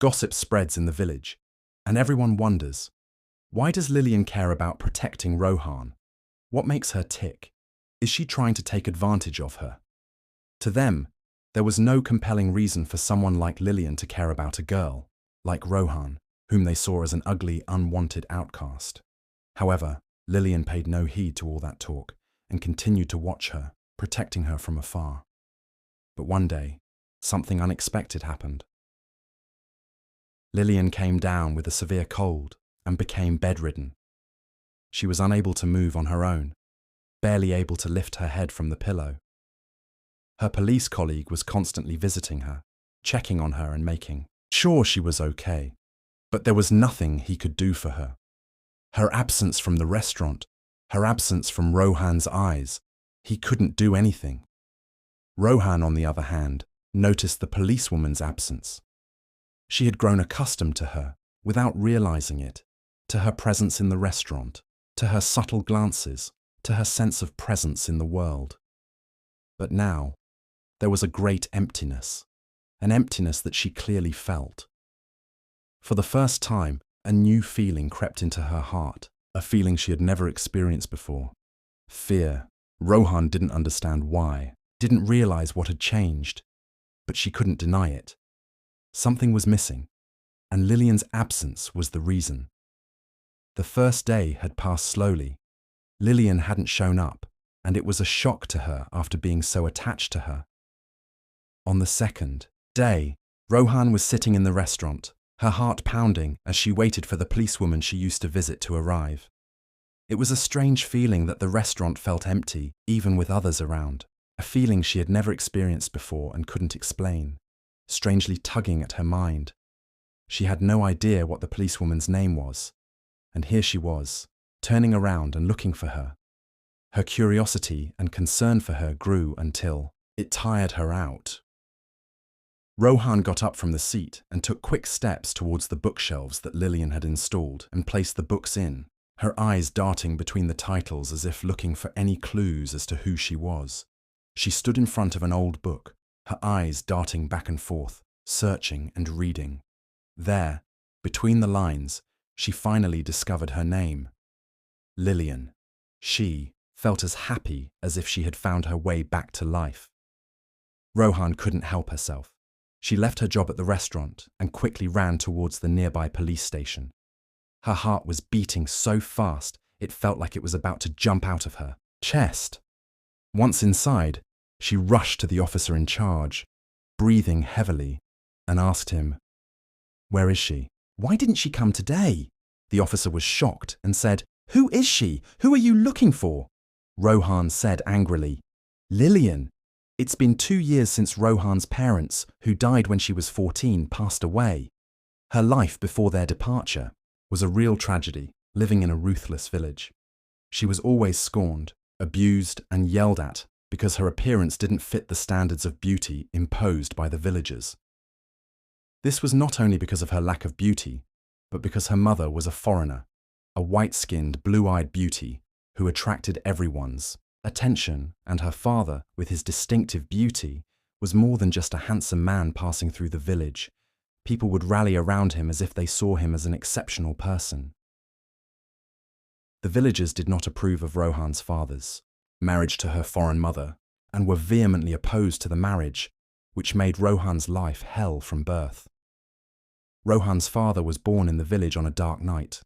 Gossip spreads in the village, and everyone wonders, why does Lilian care about protecting Rohan? What makes her tick? Is she trying to take advantage of her? To them, there was no compelling reason for someone like Lilian to care about a girl, like Rohan, whom they saw as an ugly, unwanted outcast. However, Lilian paid no heed to all that talk and continued to watch her, protecting her from afar. But one day, something unexpected happened. Lilian came down with a severe cold and became bedridden. She was unable to move on her own, barely able to lift her head from the pillow. Her police colleague was constantly visiting her, checking on her and making sure she was okay, but there was nothing he could do for her. Her absence from the restaurant, her absence from Rohan's eyes, he couldn't do anything. Rohan, on the other hand, noticed the policewoman's absence. She had grown accustomed to her, without realizing it, to her presence in the restaurant, to her subtle glances, to her sense of presence in the world. But now, there was a great emptiness, an emptiness that she clearly felt. For the first time, a new feeling crept into her heart, a feeling she had never experienced before. Fear. Rohan didn't understand why, didn't realize what had changed, but she couldn't deny it. Something was missing, and Lilian's absence was the reason. The first day had passed slowly. Lilian hadn't shown up, and it was a shock to her after being so attached to her. On the second day, Rohan was sitting in the restaurant, her heart pounding as she waited for the policewoman she used to visit to arrive. It was a strange feeling that the restaurant felt empty, even with others around, a feeling she had never experienced before and couldn't explain, strangely tugging at her mind. She had no idea what the policewoman's name was, and here she was, turning around and looking for her. Her curiosity and concern for her grew until it tired her out. Rohan got up from the seat and took quick steps towards the bookshelves that Lilian had installed and placed the books in, her eyes darting between the titles as if looking for any clues as to who she was. She stood in front of an old book, her eyes darting back and forth, searching and reading. There, between the lines, she finally discovered her name. Lilian. She felt as happy as if she had found her way back to life. Rohan couldn't help herself. She left her job at the restaurant and quickly ran towards the nearby police station. Her heart was beating so fast it felt like it was about to jump out of her chest. Once inside, she rushed to the officer in charge, breathing heavily, and asked him, "Where is she? Why didn't she come today?" The officer was shocked and said, "Who is she? Who are you looking for?" Rohan said angrily, "Lilian. It's been 2 years since Rohan's parents, who died when she was 14, passed away. Her life before their departure was a real tragedy, living in a ruthless village. She was always scorned, abused, and yelled at because her appearance didn't fit the standards of beauty imposed by the villagers. This was not only because of her lack of beauty, but because her mother was a foreigner, a white-skinned, blue-eyed beauty who attracted everyone's attention, and her father, with his distinctive beauty, was more than just a handsome man passing through the village. People would rally around him as if they saw him as an exceptional person. The villagers did not approve of Rohan's father's marriage to her foreign mother, and were vehemently opposed to the marriage, which made Rohan's life hell from birth. Rohan's father was born in the village on a dark night.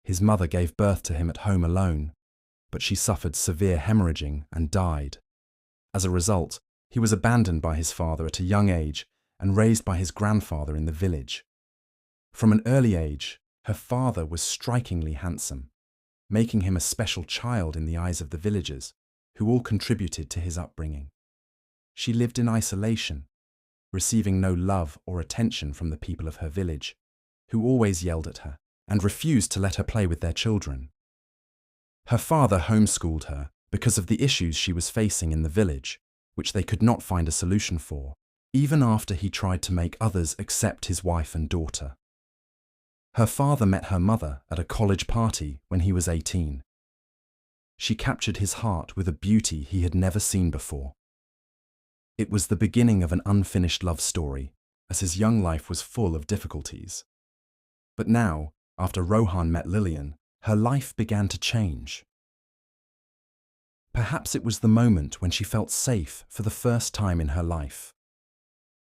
His mother gave birth to him at home alone, but she suffered severe hemorrhaging and died. As a result, he was abandoned by his father at a young age and raised by his grandfather in the village. From an early age, her father was strikingly handsome, making him a special child in the eyes of the villagers, who all contributed to his upbringing. She lived in isolation, receiving no love or attention from the people of her village, who always yelled at her and refused to let her play with their children. Her father homeschooled her because of the issues she was facing in the village, which they could not find a solution for, even after he tried to make others accept his wife and daughter. Her father met her mother at a college party when he was 18. She captured his heart with a beauty he had never seen before. It was the beginning of an unfinished love story, as his young life was full of difficulties. But now, after Rohan met Lilian, her life began to change. Perhaps it was the moment when she felt safe for the first time in her life.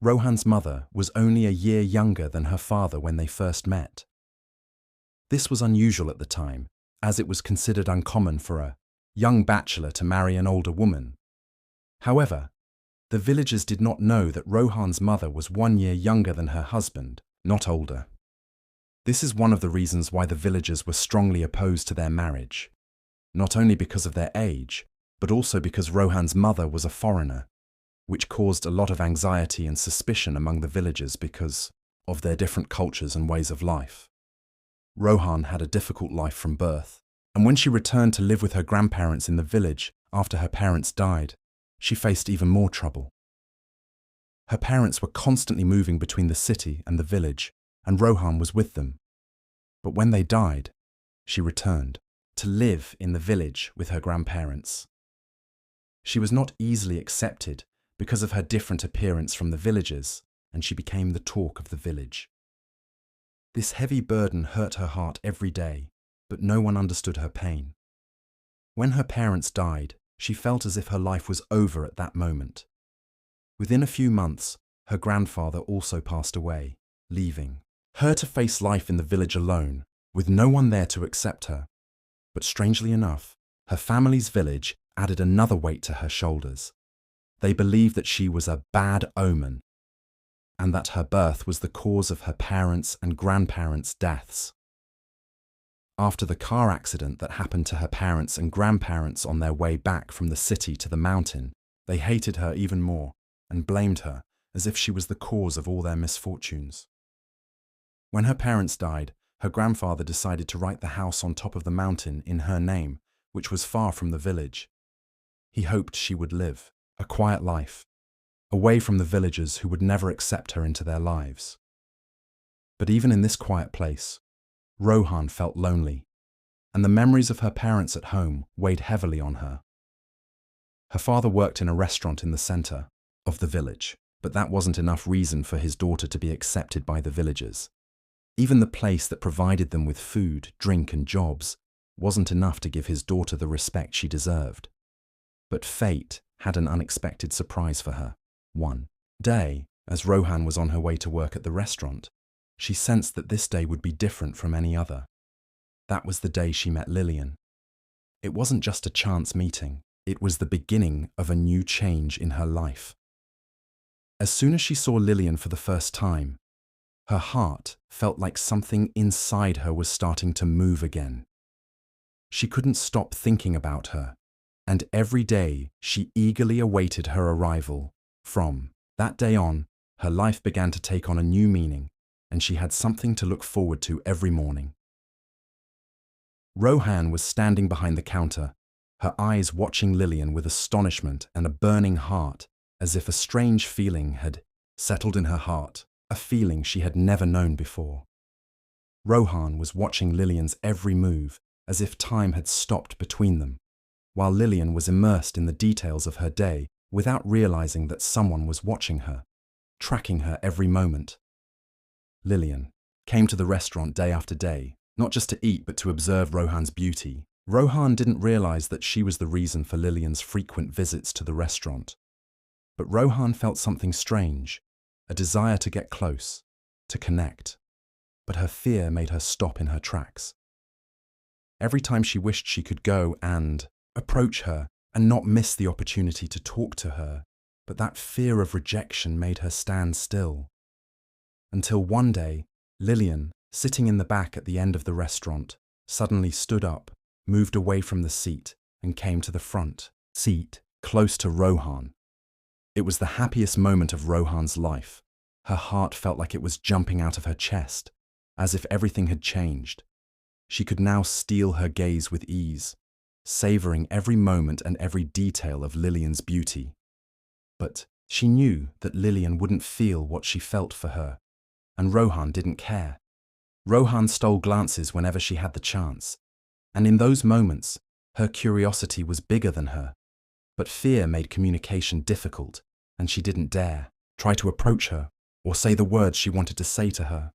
Rohan's mother was only a year younger than her father when they first met. This was unusual at the time, as it was considered uncommon for a young bachelor to marry an older woman. However, the villagers did not know that Rohan's mother was 1 year younger than her husband, not older. This is one of the reasons why the villagers were strongly opposed to their marriage, not only because of their age, but also because Rohan's mother was a foreigner, which caused a lot of anxiety and suspicion among the villagers because of their different cultures and ways of life. Rohan had a difficult life from birth, and when she returned to live with her grandparents in the village after her parents died, she faced even more trouble. Her parents were constantly moving between the city and the village, and Rohan was with them. But when they died, she returned to live in the village with her grandparents. She was not easily accepted because of her different appearance from the villagers, and she became the talk of the village. This heavy burden hurt her heart every day, but no one understood her pain. When her parents died, she felt as if her life was over at that moment. Within a few months, her grandfather also passed away, leaving her to face life in the village alone, with no one there to accept her. But strangely enough, her family's village added another weight to her shoulders. They believed that she was a bad omen, and that her birth was the cause of her parents' and grandparents' deaths. After the car accident that happened to her parents and grandparents on their way back from the city to the mountain, they hated her even more and blamed her as if she was the cause of all their misfortunes. When her parents died, her grandfather decided to write the house on top of the mountain in her name, which was far from the village. He hoped she would live a quiet life, away from the villagers who would never accept her into their lives. But even in this quiet place, Rohan felt lonely, and the memories of her parents at home weighed heavily on her. Her father worked in a restaurant in the center of the village, but that wasn't enough reason for his daughter to be accepted by the villagers. Even the place that provided them with food, drink, and jobs wasn't enough to give his daughter the respect she deserved. But fate had an unexpected surprise for her. One day, as Rohan was on her way to work at the restaurant, she sensed that this day would be different from any other. That was the day she met Lilian. It wasn't just a chance meeting, it was the beginning of a new change in her life. As soon as she saw Lilian for the first time, her heart felt like something inside her was starting to move again. She couldn't stop thinking about her, and every day she eagerly awaited her arrival. From that day on, her life began to take on a new meaning, and she had something to look forward to every morning. Rohan was standing behind the counter, her eyes watching Lilian with astonishment and a burning heart, as if a strange feeling had settled in her heart, a feeling she had never known before. Rohan was watching Lilian's every move, as if time had stopped between them, while Lilian was immersed in the details of her day without realizing that someone was watching her, tracking her every moment. Lilian came to the restaurant day after day, not just to eat but to observe Rohan's beauty. Rohan didn't realize that she was the reason for Lilian's frequent visits to the restaurant. But Rohan felt something strange, a desire to get close, to connect. But her fear made her stop in her tracks. Every time she wished she could go and approach her and not miss the opportunity to talk to her, but that fear of rejection made her stand still. Until one day, Lilian, sitting in the back at the end of the restaurant, suddenly stood up, moved away from the seat, and came to the front seat, close to Rohan. It was the happiest moment of Rohan's life. Her heart felt like it was jumping out of her chest, as if everything had changed. She could now steal her gaze with ease, savoring every moment and every detail of Lilian's beauty. But she knew that Lilian wouldn't feel what she felt for her, and Rohan didn't care. Rohan stole glances whenever she had the chance, and in those moments, her curiosity was bigger than her. But fear made communication difficult, and she didn't dare try to approach her or say the words she wanted to say to her.